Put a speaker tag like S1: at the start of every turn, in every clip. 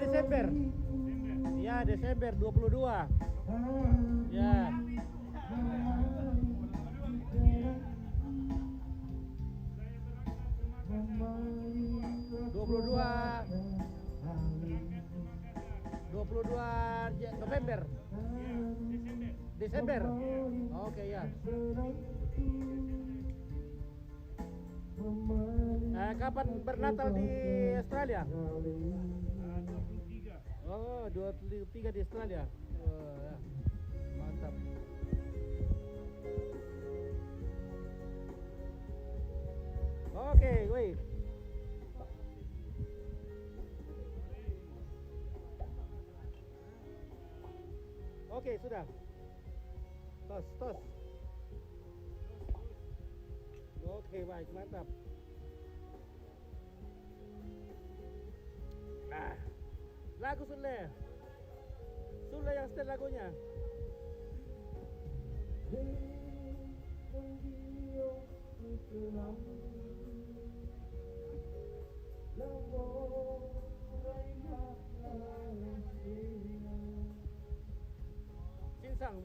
S1: Desember. Ya, Desember 22. Ya. 22 November. Desember. Oke ya. Kapan bernatal di Australia? 23. Oh, 23 di Australia. Oh, ya. Mantap. Oke, wait. Oke, sudah. Tos. Oke, baik, mantap. Lagu Sule yang setel lagunya. Sinsang.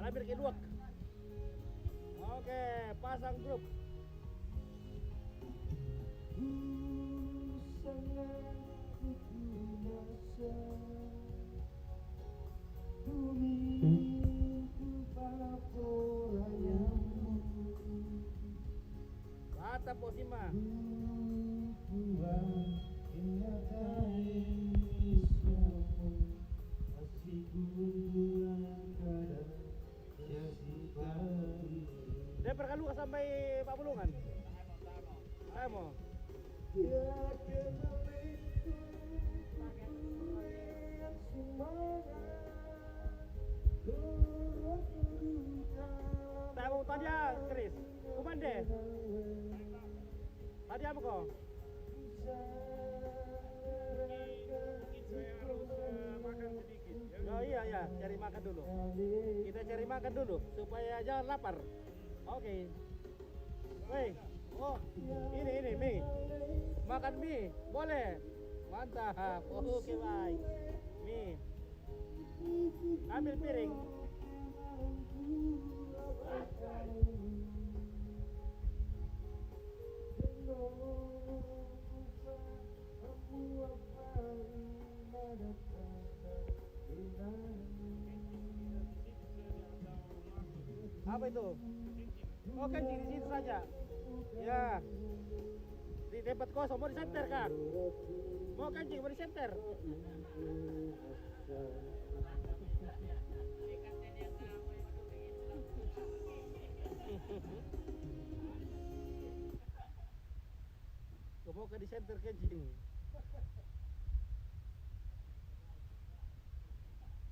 S1: Hampir ke dua. Oke, pasang grup. Mata Posima. Dia perkalu sampai Pak Bulungan. Saya mau. Saya mau tanya, Chris. Kumande. Tadi apa kok? Saya harus makan sedikit. Oh iya, cari makan dulu. Kita cari makan dulu supaya jangan lapar. Oke. Woi, oh ini mie. Makan mie, boleh? Mantap. Oke, baik. Mie. Ambil piring. Apa itu? Oh, kencing di situ saja. Ya. Di tempat kosong mau disenter kan? Mau kencing mau disenter? Kau mau ke disenter kencing?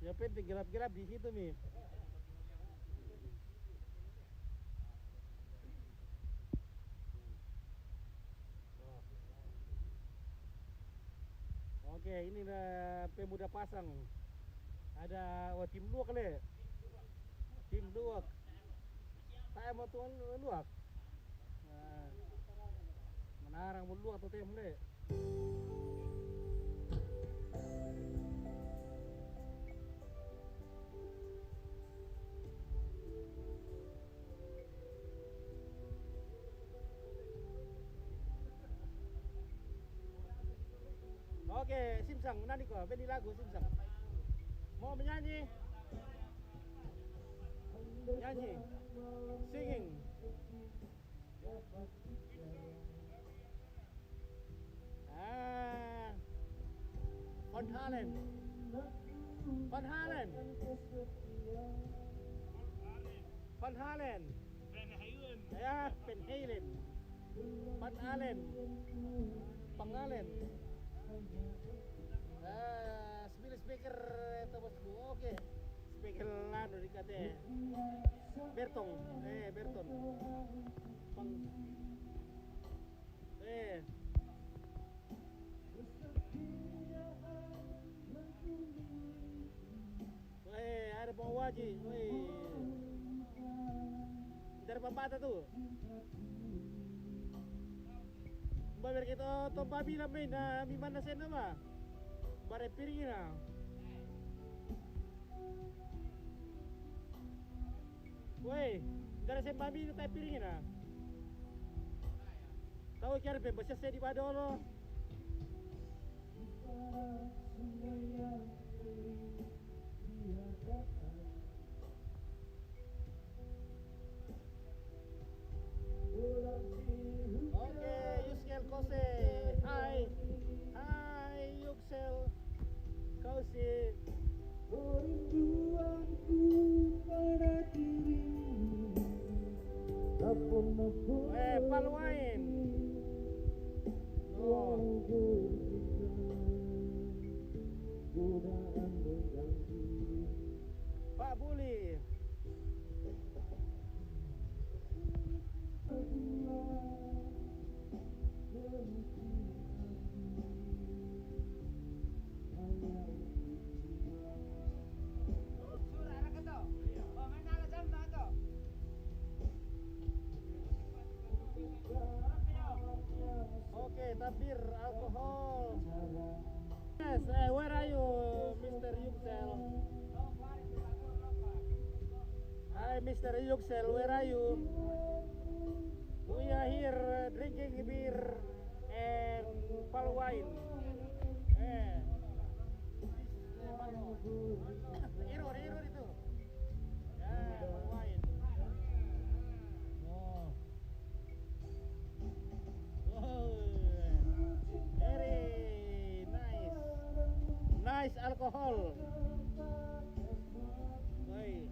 S1: Ya penting gelap-gelap di situ nih. Oke, ini pemuda pasang. Ada tim luak kali. Tim luak. Saya mau tuan luak. Nah, menarang mau luak atau tim le. Oke, Simsang, menyanyi kok, beni lagu Simsang. Mau menyanyi? Nyanyi, singing. Van Halen. Van Halen. Van Halen. Ya, Van Halen. Van Halen. Pengalen. Sembilan speaker itu bosku. Oke. Speaker lanu dikate. Bertong. Berton. Peng. Ada bawa Haji. Wih. Dari pembata tuh. Babar kita tomba bila main na mimana sen nama. Bare piring na. Woi, dari sen babi itu tai piring na. Tahu kira bebas saya di Badolo. Oke, Yuskel Kose. Hai. Hai Yuskel Kose. Rinduanku pada dirimu. Palwain. Oh. Pak Buli. Okay, tabir alkohol. Yes, where are you, Mr. Yuxel? Hi, Mr. Yuxel, where are you? We are here drinking beer and pale wine. Iror itu. Ya, pale wine. Very nice alcohol. Baik.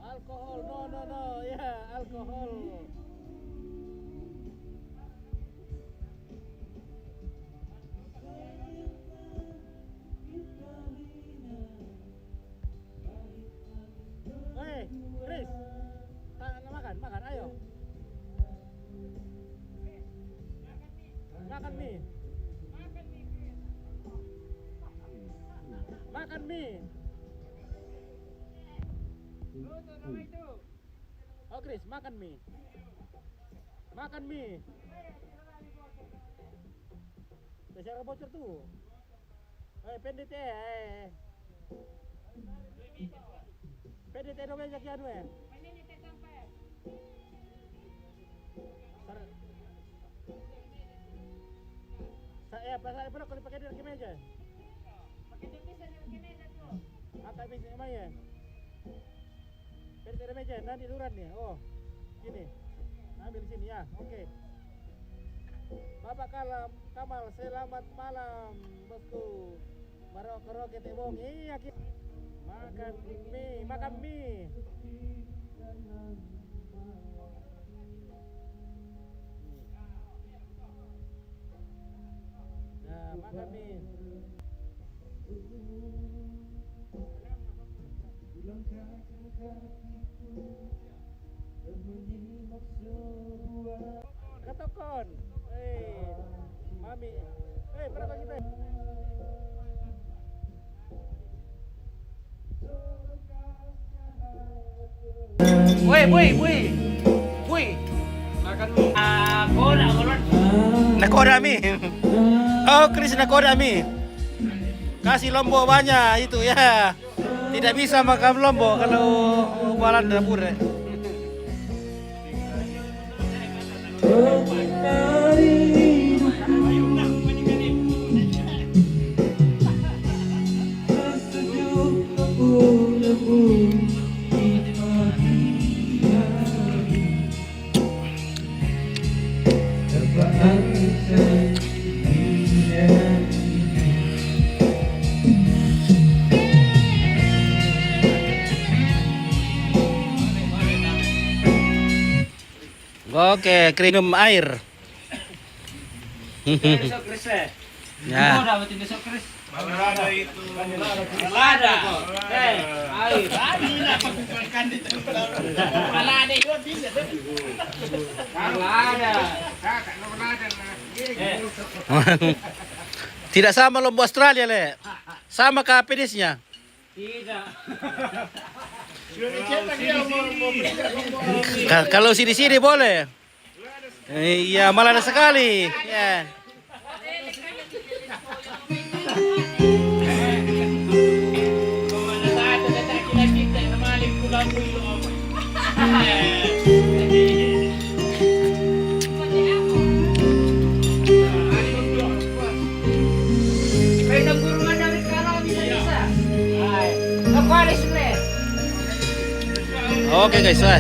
S1: Alkohol, no, ya, alkohol. Chris, makan, ayo. Makan mie. Makan mie. Oh Chris, makan mie. Makan mie. Saya bocor tuh. PDT. PDT dong aja kian we. Saya pasal apa kalau pakai di meja? Pakai di meja tuh. Apa bisa namanya? PDT di meja nanti duran nih. Oh. Gini. Ambil sini ya. Oke. Bapak Kamal, selamat malam, bosku. Marokoro ketebong. Iya, makan mie. Nah, makan mie. Ketokon. Mami. Berapa kita? Woi. Makan mie. Nakoda mie. Oh, Chris nakoda mie. Kasih lombok banyak itu ya. Tidak bisa makan lombok kalau jualan dapur ya. Oke, minum air.
S2: Tidak sok Chris ya.
S1: Ya.
S2: Dapat tidak sok Chris.
S3: Ada itu.
S2: Lada. Air.
S3: Malada itu bisa.
S2: Lada.
S1: Tidak sama lomba Australia, Le. Sama kah penisnya?
S2: Tidak.
S1: Kalau sini-sini boleh. Iya, malah ada sekali. Ya.
S2: Kemana saja datang kita namanya pulang pulang. Pwede kurungan dari kalau bisa. Hai. Kapal isle.
S1: Oke guys, wah.